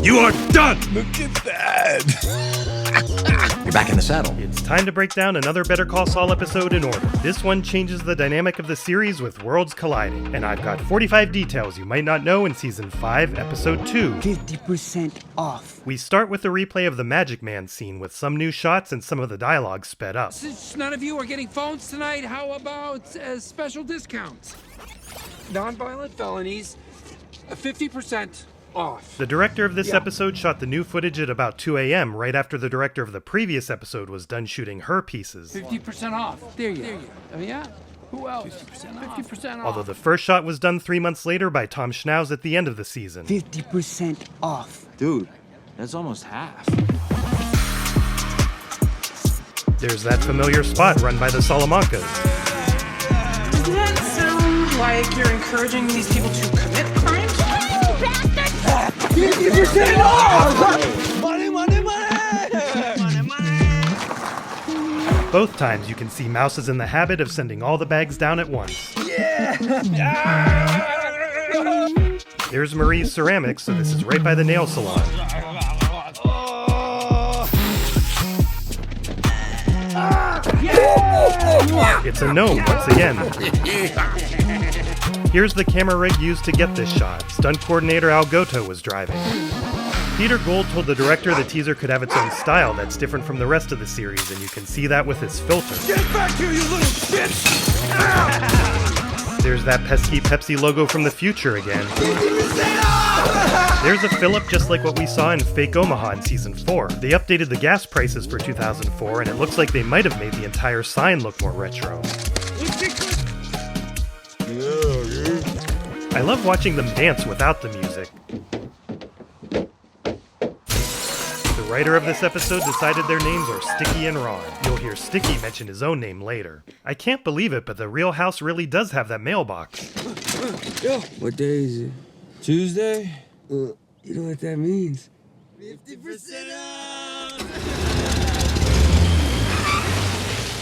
You are done! Look at that! You're back in the saddle. It's time to break down another Better Call Saul episode in order. This one changes the dynamic of the series with worlds colliding. And I've got 45 details you might not know in Season 5, Episode 2. 50% off. We start with the replay of the Magic Man scene with some new shots and some of the dialogue sped up. Since none of you are getting phones tonight, how about special discounts? Non-violent felonies, 50% off. The director of this episode shot the new footage at about 2 a.m. right after the director of the previous episode was done shooting her pieces. 50% off. There you go. Oh, yeah? Who else? 50% off. Although the first shot was done 3 months later by Tom Schnauz at the end of the season. 50% off. Dude, that's almost half. There's that familiar spot run by the Salamancas. Doesn't that sound like you're encouraging these people to commit crimes? 50% off! Money, money, money! Both times you can see Mouse is in the habit of sending all the bags down at once. Yeah! There's Marie's ceramics, so this is right by the nail salon. It's a gnome once again. Here's the camera rig used to get this shot. Stunt coordinator Al Goto was driving. Peter Gould told the director the teaser could have its own style that's different from the rest of the series, and you can see that with its filter. Get back here, you little bitch! There's that pesky Pepsi logo from the future again. There's a fill-up just like what we saw in Fake Omaha in Season 4. They updated the gas prices for 2004, and it looks like they might have made the entire sign look more retro. I love watching them dance without the music. The writer of this episode decided their names are Sticky and Ron. You'll hear Sticky mention his own name later. I can't believe it, but the real house really does have that mailbox. What day is it? Tuesday? You know what that means? 50% off!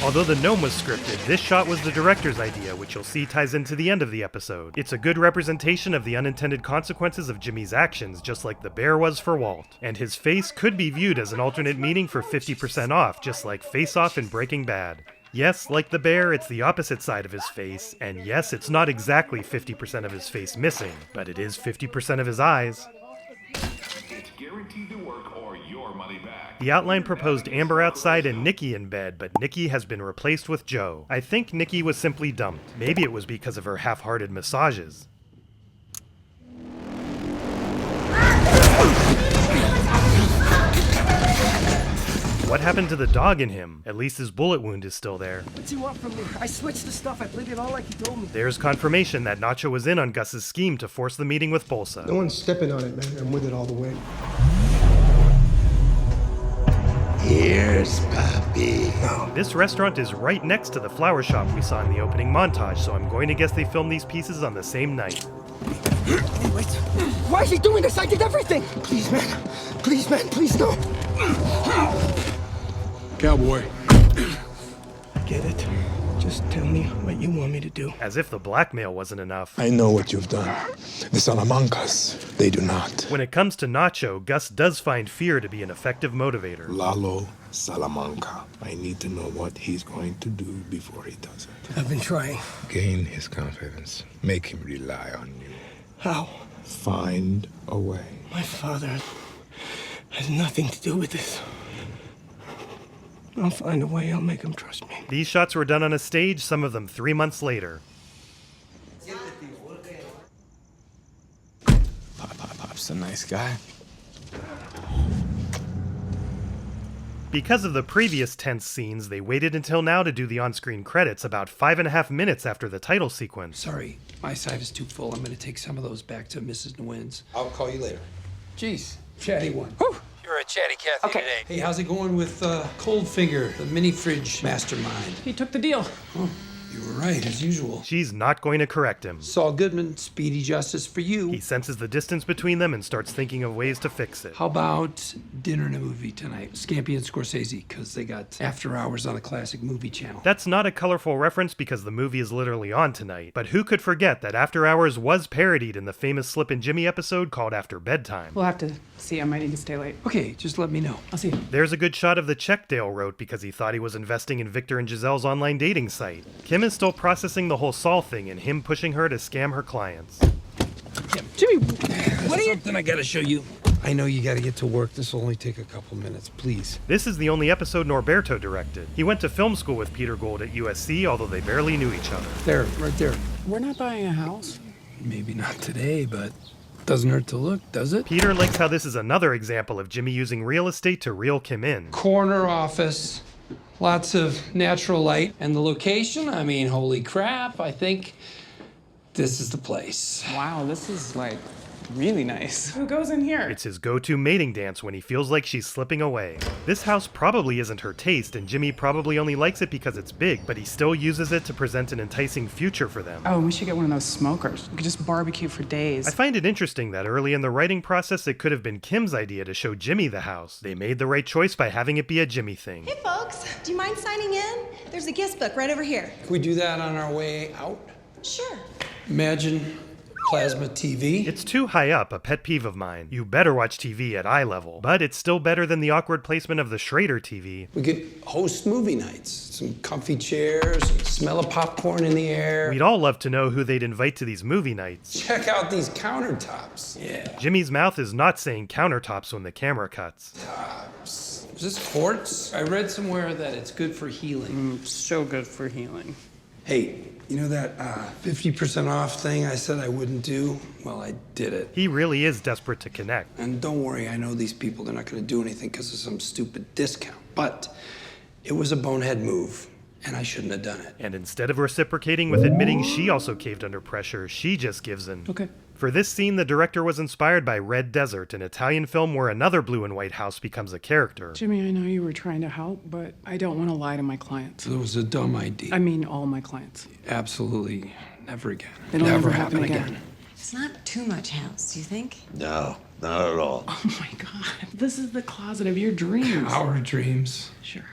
Although the gnome was scripted, this shot was the director's idea, which you'll see ties into the end of the episode. It's a good representation of the unintended consequences of Jimmy's actions, just like the bear was for Walt. And his face could be viewed as an alternate meaning for 50% off, just like Face Off in Breaking Bad. Yes, like the bear, it's the opposite side of his face, and yes, it's not exactly 50% of his face missing, but it is 50% of his eyes. It's guaranteed to work or your money back. The outline proposed Amber outside and Nikki in bed, but Nikki has been replaced with Joe. I think Nikki was simply dumped. Maybe it was because of her half-hearted massages. What happened to the dog in him? At least his bullet wound is still there. What do you want from me? I switched the stuff. I played it all like you told me. There's confirmation that Nacho was in on Gus's scheme to force the meeting with Bolsa. No one's stepping on it, man. I'm with it all the way. Here's papi. This restaurant is right next to the flower shop we saw in the opening montage, so I'm going to guess they filmed these pieces on the same night. Hey, wait. Why is he doing this? I did everything. Please, man. Please, man. Please, no. Cowboy. I get it. Just tell me what you want me to do. As if the blackmail wasn't enough. I know what you've done. The Salamancas, they do not. When it comes to Nacho, Gus does find fear to be an effective motivator. Lalo Salamanca. I need to know what he's going to do before he does it. I've been trying. Gain his confidence. Make him rely on you. How? Find a way. My father has nothing to do with this. I'll find a way. I'll make him trust me. These shots were done on a stage, some of them 3 months later. Pop's a nice guy. Because of the previous tense scenes, they waited until now to do the on-screen credits about 5.5 minutes after the title sequence. Sorry, my side is too full. I'm going to take some of those back to Mrs. Nguyen's. I'll call you later. Jeez, chatty one. Whew. You're a chatty Cathy Okay. today. Hey, how's it going with Cold Finger, the mini fridge mastermind? He took the deal. Oh, You were right, as usual. She's not going to correct him. Saul Goodman, speedy justice for you. He senses the distance between them and starts thinking of ways to fix it. How about dinner and a movie tonight? Scampi and Scorsese, because they got After Hours on a classic movie channel. That's not a colorful reference because the movie is literally on tonight, but who could forget that After Hours was parodied in the famous Slip and Jimmy episode called After Bedtime. We'll have to see. I might need to stay late. Okay, just let me know. I'll see you. There's a good shot of the check Dale wrote because he thought he was investing in Victor and Giselle's online dating site. Kim is still processing the whole Saul thing and him pushing her to scam her clients. Jimmy, What are you? Something I gotta show you. I know you gotta get to work. This will only take a couple minutes, please. This is the only episode Norberto directed. He went to film school with Peter Gould at USC, although they barely knew each other. There, right there. we're not buying a house. Maybe not today, but doesn't hurt to look, does it? Peter likes how this is another example of Jimmy using real estate to reel Kim in. Corner office, lots of natural light, and the location, I mean, holy crap, I think this is the place. Wow, this is like really nice. Who goes in here? It's his go-to mating dance when he feels like she's slipping away. This house probably isn't her taste, and Jimmy probably only likes it because it's big, but he still uses it to present an enticing future for them. Oh, we should get one of those smokers. We could just barbecue for days. I find it interesting that early in the writing process it could have been Kim's idea to show Jimmy the house. They made the right choice by having it be a Jimmy thing. Hey folks, do you mind signing in? There's a guest book right over here. Can we do that on our way out? Sure. Imagine plasma TV. It's too high up, a pet peeve of mine. You better watch TV at eye level. But it's still better than the awkward placement of the Schrader TV. We could host movie nights. Some comfy chairs, smell of popcorn in the air. We'd all love to know who they'd invite to these movie nights. Check out these countertops. Yeah. Jimmy's mouth is not saying countertops when the camera cuts. Tops. Is this quartz? I read somewhere that it's good for healing. So good for healing. Hey, you know that 50% off thing I said I wouldn't do? Well, I did it. He really is desperate to connect. And don't worry, I know these people, they're not going to do anything because of some stupid discount. But it was a bonehead move, and I shouldn't have done it. And instead of reciprocating with admitting she also caved under pressure, she just gives in. Okay. For this scene, the director was inspired by Red Desert, an Italian film where another blue and white house becomes a character. Jimmy, I know you were trying to help, but I don't want to lie to my clients. It was a dumb idea. I mean, all my clients. Absolutely. Never again. It'll never happen again. It's not too much house, do you think? No, not at all. Oh my God. This is the closet of your dreams. Our dreams. Sure.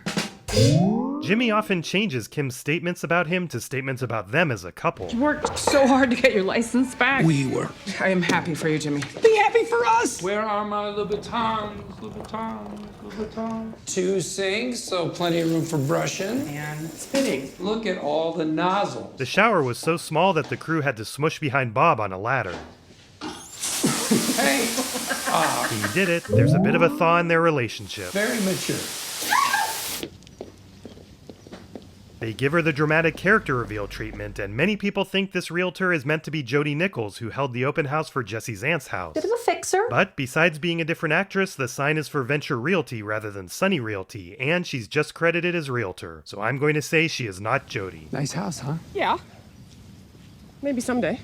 Jimmy often changes Kim's statements about him to statements about them as a couple. You worked so hard to get your license back. We worked. I am happy for you, Jimmy. Be happy for us! Where are my Louboutins? Louboutins, Louboutins. 2 sinks, so plenty of room for brushing. And spinning. Look at all the nozzles. The shower was so small that the crew had to smush behind Bob on a ladder. Hey! He did it. There's a bit of a thaw in their relationship. Very mature. They give her the dramatic character reveal treatment, and many people think this realtor is meant to be Jody Nichols, who held the open house for Jesse's aunt's house. Bit of a fixer. But besides being a different actress, the sign is for Venture Realty rather than Sunny Realty, and she's just credited as realtor. So I'm going to say she is not Jody. Nice house, huh? Yeah. Maybe someday.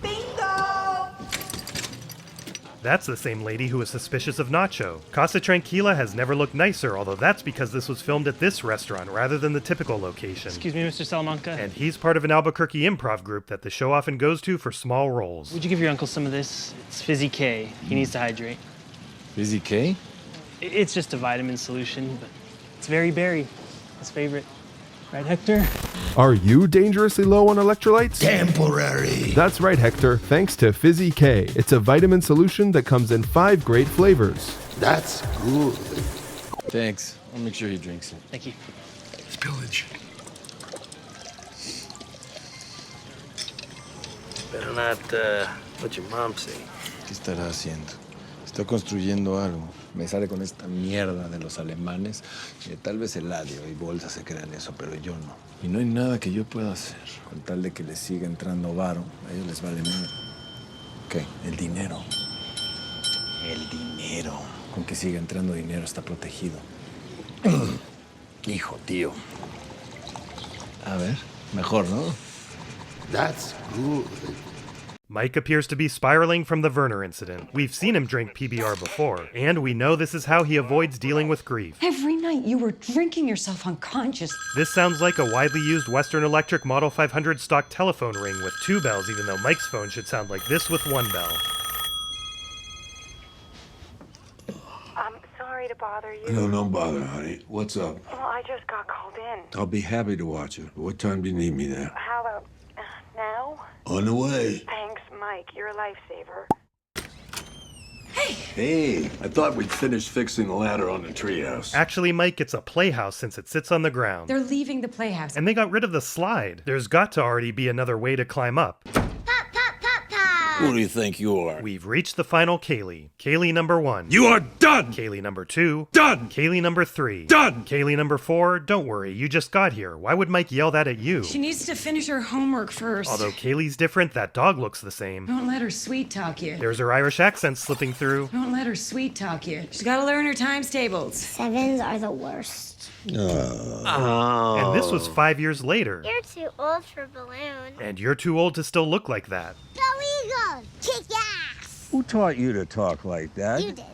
That's the same lady who was suspicious of Nacho. Casa Tranquila has never looked nicer, although that's because this was filmed at this restaurant rather than the typical location. Excuse me, Mr. Salamanca. And he's part of an Albuquerque improv group that the show often goes to for small roles. Would you give your uncle some of this? It's Fizzy K. He needs to hydrate. Fizzy K? It's just a vitamin solution, but it's very berry. His favorite. Right, Hector? Are you dangerously low on electrolytes? Temporary. That's right, Hector. Thanks to Fizzy K. It's a vitamin solution that comes in 5 great flavors. That's good. Thanks. I'll make sure he drinks it. Thank you. Spillage. Better not let your mom see. ¿Qué estará haciendo? Está construyendo algo. Me sale con esta mierda de los alemanes. Tal vez Eladio y Bolsa se crean eso, pero yo no. Y no hay nada que yo pueda hacer. Con tal de que les siga entrando varo, a ellos les vale nada. ¿Qué? El dinero. El dinero. Con que siga entrando dinero está protegido. Hijo, tío. A ver, mejor, ¿no? That's good. Mike appears to be spiraling from the Werner incident. We've seen him drink PBR before, and we know this is how he avoids dealing with grief. Every night you were drinking yourself unconscious. This sounds like a widely used Western Electric Model 500 stock telephone ring with 2 bells, even though Mike's phone should sound like this with 1 bell. I'm sorry to bother you. No, don't bother, honey. What's up? Well, I just got called in. I'll be happy to watch it. What time do you need me there? How about now? On the way. Thanks, Mike. You're a lifesaver. Hey, I thought we'd finished fixing the ladder on the treehouse. Actually, Mike, it's a playhouse since it sits on the ground. They're leaving the playhouse. And they got rid of the slide. There's got to already be another way to climb up. Who do you think you are? We've reached the final Kaylee. Kaylee number 1. You are done! Kaylee number 2. Done! Kaylee number 3. Done! Kaylee number 4. Don't worry, you just got here. Why would Mike yell that at you? She needs to finish her homework first. Although Kaylee's different, that dog looks the same. Don't let her sweet talk you. There's her Irish accent slipping through. Don't let her sweet talk you. She's gotta learn her times tables. 7s are the worst. And this was 5 years later. You're too old for balloon. And you're too old to still look like that. Go Eagles! Kick ass! Who taught you to talk like that? You did.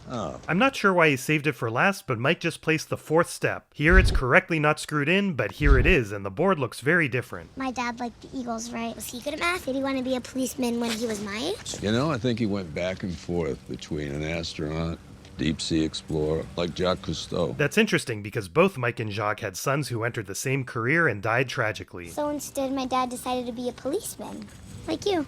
Oh. I'm not sure why he saved it for last, but Mike just placed the 4th step. Here it's correctly not screwed in, but here it is, and the board looks very different. My dad liked the Eagles, right? Was he good at math? Did he want to be a policeman when he was my age? You know, I think he went back and forth between an astronaut, deep sea explorer, like Jacques Cousteau. That's interesting because both Mike and Jacques had sons who entered the same career and died tragically. So instead, my dad decided to be a policeman. Like you.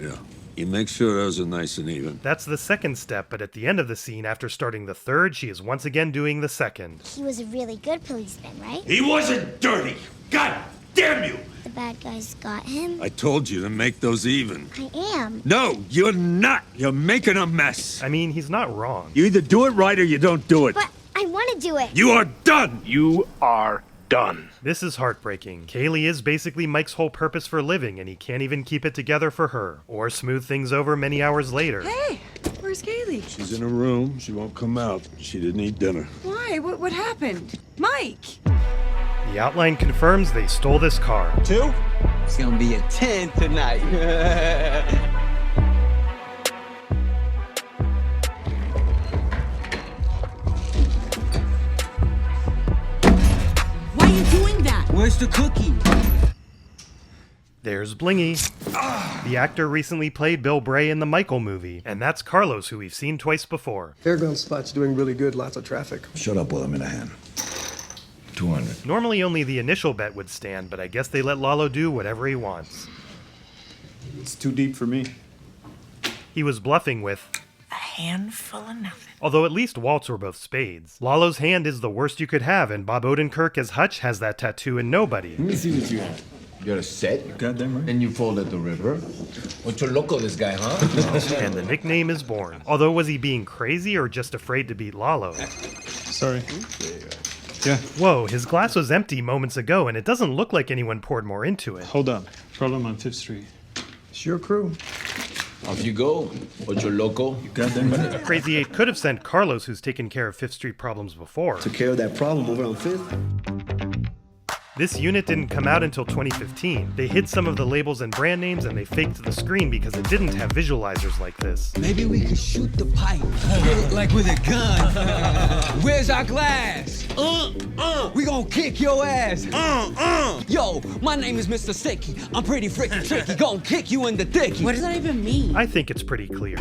Yeah. You make sure those are nice and even. That's the 2nd step, but at the end of the scene, after starting the 3rd, she is once again doing the 2nd. He was a really good policeman, right? He wasn't dirty! God damn you! The bad guys got him. I told you to make those even. I am. No, you're not! You're making a mess! I mean, he's not wrong. You either do it right or you don't do it. But I want to do it. You are done! You are done. This is heartbreaking. Kaylee is basically Mike's whole purpose for living, and he can't even keep it together for her, or smooth things over many hours later. Hey, where's Kaylee? She's in her room. She won't come out. She didn't eat dinner. Why? What happened? Mike! The outline confirms they stole this car. 2? It's gonna be a 10 tonight. Why are you doing that? Where's the cookie? There's Blingy. The actor recently played Bill Bray in the Michael movie, and that's Carlos, who we've seen twice before. Fairground spot's doing really good, lots of traffic. Shut up while I'm in a hand. 200. Normally only the initial bet would stand, but I guess they let Lalo do whatever he wants. It's too deep for me. He was bluffing with A handful of nothing. although at least Walt's were both spades. Lalo's hand is the worst you could have, and Bob Odenkirk as Hutch has that tattoo in Nobody. Let me see what you have. You got a set? You goddamn right. Then you folded the river. Ocho Loco, this guy, huh? And the nickname is born. Although, was he being crazy or just afraid to beat Lalo? Sorry. Yeah. Whoa, his glass was empty moments ago, and it doesn't look like anyone poured more into it. Hold up. Problem on 5th Street. It's your crew. Off you go, Ocho Loco. You goddamn right. Crazy 8 could have sent Carlos, who's taken care of 5th Street problems before. Took care of that problem over on 5th. This unit didn't come out until 2015. They hid some of the labels and brand names, and they faked the screen because it didn't have visualizers like this. Maybe we could shoot the pipe, like with a gun. Where's our glass? We gonna kick your ass. Yo, my name is Mr. Sticky. I'm pretty freaking tricky. Gonna kick you in the dicky. What does that even mean? I think it's pretty clear.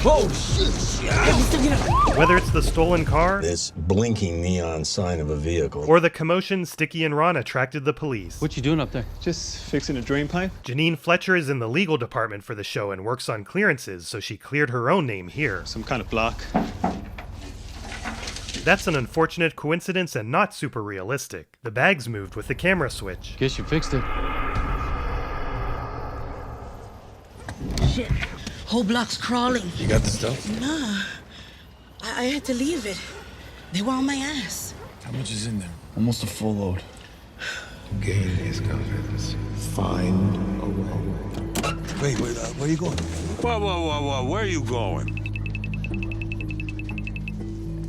Oh, shit. Whether it's the stolen car, This blinking neon sign of a vehicle. or the commotion Sticky and Ron attracted the police. What you doing up there? Just fixing a drain pipe? Janine Fletcher is in the legal department for the show and works on clearances, so she cleared her own name here. Some kind of block. That's an unfortunate coincidence and not super realistic. The bags moved with the camera switch. Guess you fixed it. Shit. Whole block's crawling. You got the stuff? Nah. I had to leave it. They were on my ass. How much is in there? Almost a full load. Gain his confidence. Find a way. Wait, where are you going? Whoa, where are you going?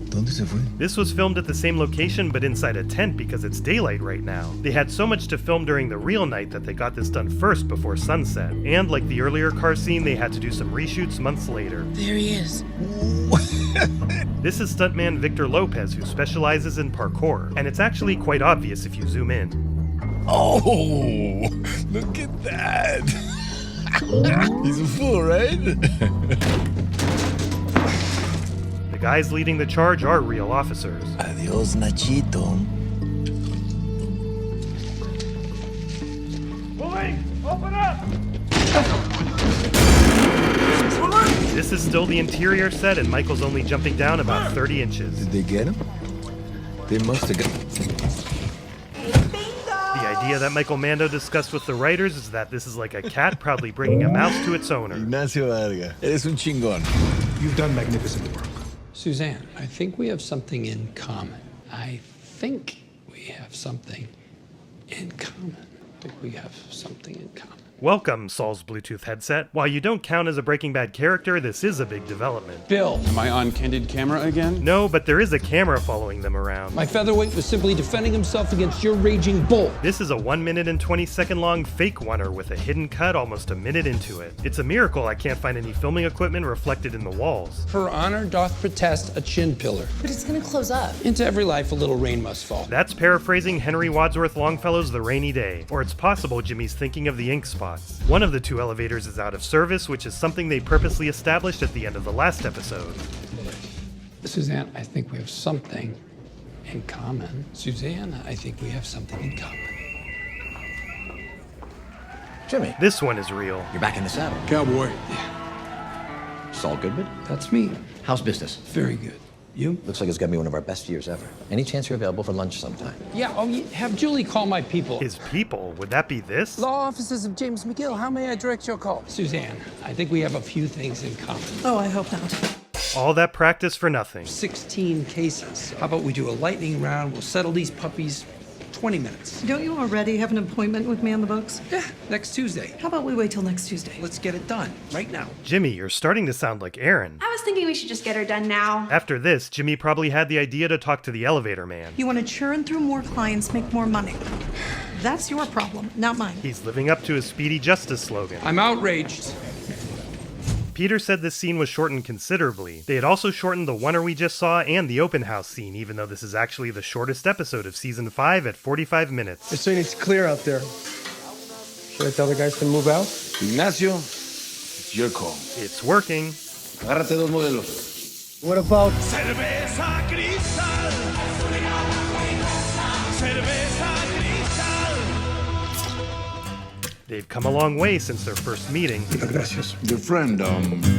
¿Dónde se fue? This was filmed at the same location but inside a tent because it's daylight right now. They had so much to film during the real night that they got this done first before sunset. And like the earlier car scene, they had to do some reshoots months later. There he is. This is stuntman Victor Lopez, who specializes in parkour, and it's actually quite obvious if you zoom in. Oh, look at that. He's a fool, right? The guys leading the charge are real officers. Adios, Nachito. Moving! Open up! This is still the interior set, and Michael's only jumping down about 30 inches. Did they get him? They must have got... The idea that Michael Mando discussed with the writers is that this is like a cat proudly bringing a mouse to its owner. Ignacio Varga, eres un chingón. You've done magnificent work. Suzanne, I think we have something in common. I think we have something in common. Welcome, Saul's Bluetooth headset. While you don't count as a Breaking Bad character, this is a big development. Bill! Am I on candid camera again? No, but there is a camera following them around. My featherweight was simply defending himself against your raging bull. This is a 1 minute and 20 second long fake oneer with a hidden cut almost a minute into it. It's a miracle I can't find any filming equipment reflected in the walls. Her honor doth protest a chin pillar. But it's gonna close up. Into every life a little rain must fall. That's paraphrasing Henry Wadsworth Longfellow's The Rainy Day. Or it's possible Jimmy's thinking of the ink spots. One of the two elevators is out of service, which is something they purposely established at the end of the last episode. Suzanne, I think we have something in common. Suzanne, I think we have something in common. Jimmy. This one is real. You're back in the saddle. Cowboy. Saul Goodman? That's me. How's business? Very good. You? Looks like it's gonna be one of our best years ever. Any chance you're available for lunch sometime? Yeah, have Julie call my people. His people? Would that be this? Law offices of James McGill, how may I direct your call? Suzanne, I think we have a few things in common. Oh, I hope not. All that practice for nothing. 16 cases. How about we do a lightning round? We'll settle these puppies 20 minutes. Don't you already have an appointment with me on the books? Yeah, next Tuesday. How about we wait till next Tuesday? Let's get it done, right now. Jimmy, you're starting to sound like Aaron. I was thinking we should just get her done now. After this, Jimmy probably had the idea to talk to the elevator man. You want to churn through more clients, make more money. That's your problem, not mine. He's living up to his Speedy Justice slogan. I'm outraged. Peter said this scene was shortened considerably. They had also shortened the oneer we just saw and the open house scene, even though this is actually the shortest episode of Season 5 at 45 minutes. They're saying it's clear out there. Should I tell the guys to move out? Ignacio, it's your call. It's working. Agárrate dos modelos. What about... Cerveza Cristal. Cerveza Cristal. They've come a long way since their first meeting. Gracias. Your friend,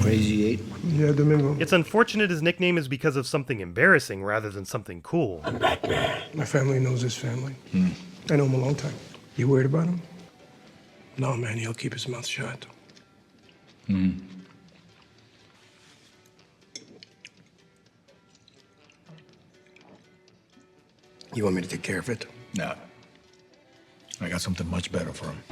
Crazy 8? Yeah, Domingo. It's unfortunate his nickname is because of something embarrassing rather than something cool. My family knows his family. I know him a long time. You worried about him? No, man, he'll keep his mouth shut. You want me to take care of it? No. I got something much better for him.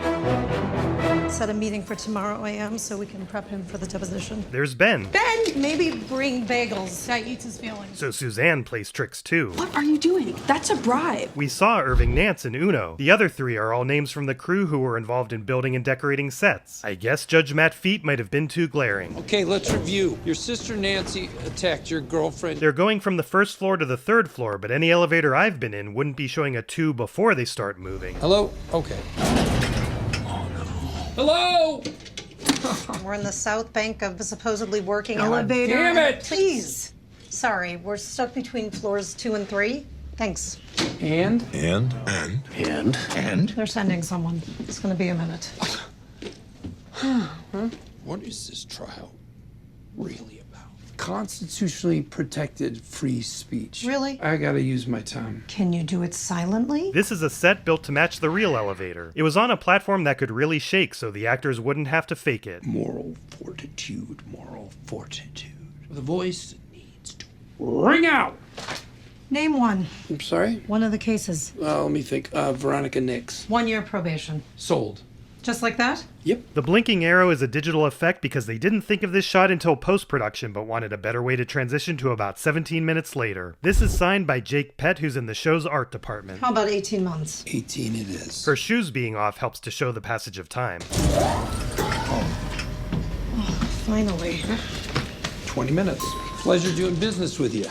Set a meeting for tomorrow AM so we can prep him for the deposition. There's Ben. Ben, maybe bring bagels. That eats his feelings. So Suzanne plays tricks too. What are you doing? That's a bribe. We saw Irving Nance and Uno. The other three are all names from the crew who were involved in building and decorating sets. I guess Judge Matt Feet might have been too glaring. Okay, let's review. Your sister Nancy attacked your girlfriend. They're going from the first floor to the third floor, but any elevator I've been in wouldn't be showing a 2 before they start moving. Hello? Okay. Hello? We're in the south bank of the supposedly working God elevator. damn it! Please. Sorry, we're stuck between floors 2 and 3. Thanks. And? They're sending someone. It's gonna be a minute. What is this trial really about? Constitutionally protected free speech. Really? I gotta use my time. Can you do it silently? This is a set built to match the real elevator. It was on a platform that could really shake so the actors wouldn't have to fake it. Moral fortitude, moral fortitude. The voice needs to ring out. Name one. I'm sorry? One of the cases. Let me think. Veronica Nix. 1 year probation. Sold. Just like that? Yep. The blinking arrow is a digital effect because they didn't think of this shot until post-production but wanted a better way to transition to about 17 minutes later. This is signed by Jake Pett, who's in the show's art department. How about 18 months? 18 it is. Her shoes being off helps to show the passage of time. Finally. 20 minutes. Pleasure doing business with you.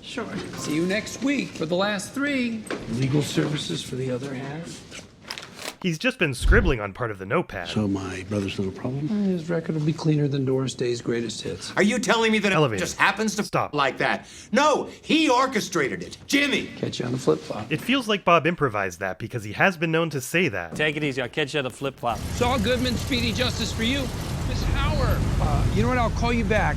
Sure. See you next week for the last 3. Legal services for the other half. He's just been scribbling on part of the notepad. So my brother's no problem? His record will be cleaner than Doris Day's greatest hits. Are you telling me that Elevator. it just happens to Stop like that? No, he orchestrated it. Jimmy! Catch you on the flip-flop. It feels like Bob improvised that because he has been known to say that. Take it easy, I'll catch you at the flip-flop. Saul Goodman, speedy justice for you. Miss Howard. You know what? I'll call you back.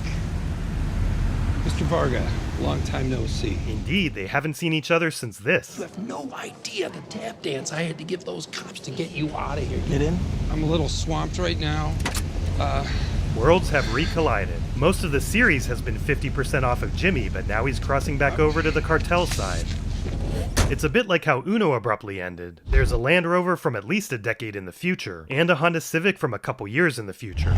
Mr. Varga, long time no see. Indeed, they haven't seen each other since this. You have no idea the tap dance I had to give those cops to get you out of here. Get in? I'm a little swamped right now. Worlds have recollided. Most of the series has been 50% off of Jimmy, but now he's crossing back over to the cartel side. It's a bit like how Uno abruptly ended. There's a Land Rover from at least a decade in the future, and a Honda Civic from a couple years in the future.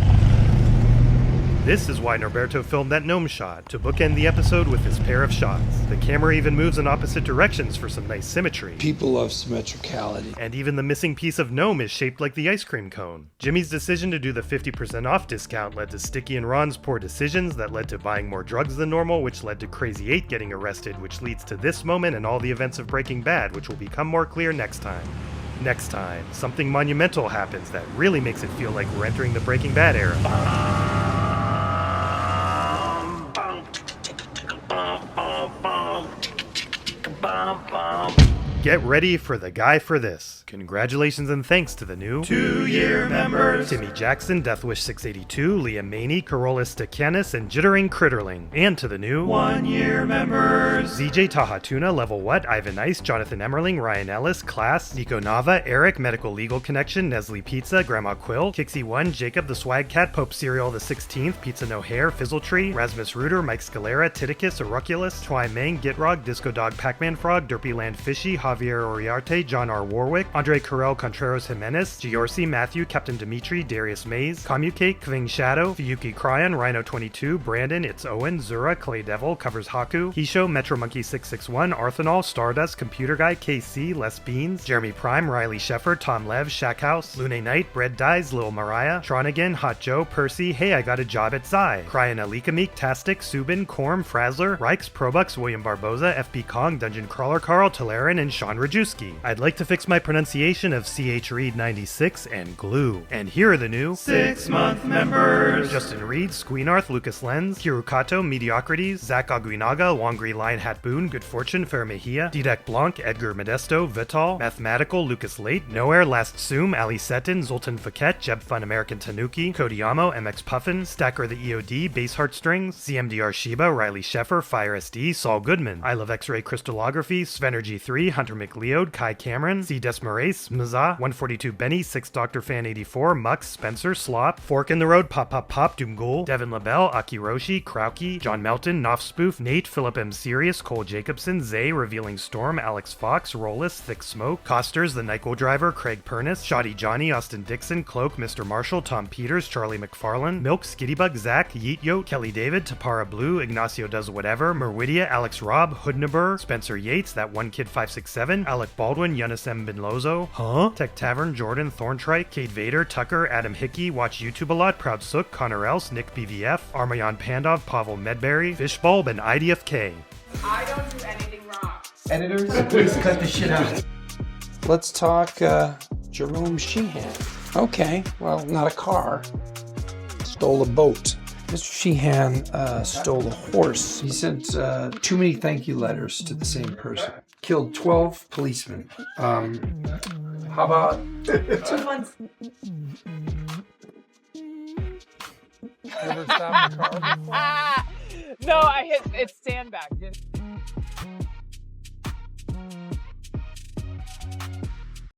This is why Norberto filmed that gnome shot, to bookend the episode with this pair of shots. The camera even moves in opposite directions for some nice symmetry. People love symmetricality. And even the missing piece of gnome is shaped like the ice cream cone. Jimmy's decision to do the 50% off discount led to Sticky and Ron's poor decisions that led to buying more drugs than normal, which led to Crazy 8 getting arrested, which leads to this moment and all the events of Breaking Bad, which will become more clear next time. Next time, something monumental happens that really makes it feel like we're entering the Breaking Bad era. Get ready for the guy for this. Congratulations and thanks to the new 2-year members Timmy Jackson, Deathwish 682, Liam Maney, Carolus Stakianis, and Jittering Critterling. And to the new 1-year members ZJ Tahatuna, Level What, Ivan Ice, Jonathan Emmerling, Ryan Ellis, Class, Nico Nava, Eric, Medical Legal Connection, Nestle Pizza, Grandma Quill, Kixie1, Jacob the Swag Cat, Pope Cereal the 16th, Pizza No Hair, Fizzletree, Rasmus Reuter, Mike Scalera, Titicus, Aruculus, Twy Meng, Gitrog, Disco Dog, Pac-Man Frog, Derpy Land Fishy, Javier Oriarte, John R. Warwick, Andre Carrell Contreras Jimenez, Giorsi, Matthew, Captain Dimitri, Darius Mays, Commucake, Kving Shadow, Fiyuki Cryon, Rhino 22, Brandon, It's Owen, Zura, Clay Devil, Covers Haku, Hisho, Metro Monkey 661, Arthanol, Stardust, Computer Guy, KC, Les Beans, Jeremy Prime, Riley Sheffer, Tom Lev, Shackhouse, Lune Knight, Bread Dies, Lil Mariah, Tronigan, Hot Joe, Percy, Hey I Got a Job at Zai, Cryan Alikamik, Tastic, Subin, Korm, Frazzler, Rikes, Probux, William Barboza, FB Kong, Dungeon Crawler Carl, Telerin, and Sean Rajewski. I'd like to fix my pronunciation of CH Reed 96 and Glue. And here are the new 6-month members Justin Reed, Squeenarth, Lucas Lenz, Kirukato, Mediocrities, Zach Aguinaga, Wangri Lion Hat Boone, Good Fortune, Fair Mejia, Didac Blanc, Edgar Modesto, Vital, Mathematical, Lucas Late, Nowhere, Last Zoom, Ali Setin, Zoltan Faket, Jeb Fun American Tanuki, Kodiyamo, MX Puffin, Stacker the EOD, Bass Heartstrings, CMDR Shiba, Riley Sheffer, Fire SD, Saul Goodman, I Love X-Ray Crystallography, Svenergy 3, Hunter McLeod, Kai Cameron, C. Desmarais, Mza, 142 Benny, 6 Dr. Fan 84, Mux, Spencer, Slop, Fork in the Road, Pop Pop Pop, Doomghoul, Devin LaBelle, Aki Roshi, Krauke, John Melton, Noff Spoof, Nate, Philip M. Sirius, Cole Jacobson, Zay, Revealing Storm, Alex Fox, Rollis, Thick Smoke, Costers, The Nyquil Driver, Craig Pernis, Shoddy Johnny, Austin Dixon, Cloak, Mr. Marshall, Tom Peters, Charlie McFarlane, Milk, Skittybug, Zach, Yeet Yote, Kelly David, Tapara Blue, Ignacio Does Whatever, Merwidia, Alex Robb, Hoodnaber, Spencer Yates, That One Kid 567, Alec Baldwin, Yunis M. Binlozo, Tech Tavern, Jordan, Thorntrike, Kate Vader, Tucker, Adam Hickey, Watch YouTube a Lot, Proud Sook, Connor Else, Nick BVF, Armayan Pandov, Pavel Medberry, Fishbulb, and IDFK. I don't do anything wrong. Editors, please cut the shit out. Let's talk Jerome Sheehan. Okay, well, not a car. Stole a boat. Mr. Sheehan stole a horse. He sent too many thank you letters to the same person. Killed 12 policemen. How about 2 months? Never stopped the car before? No, I hit stand back.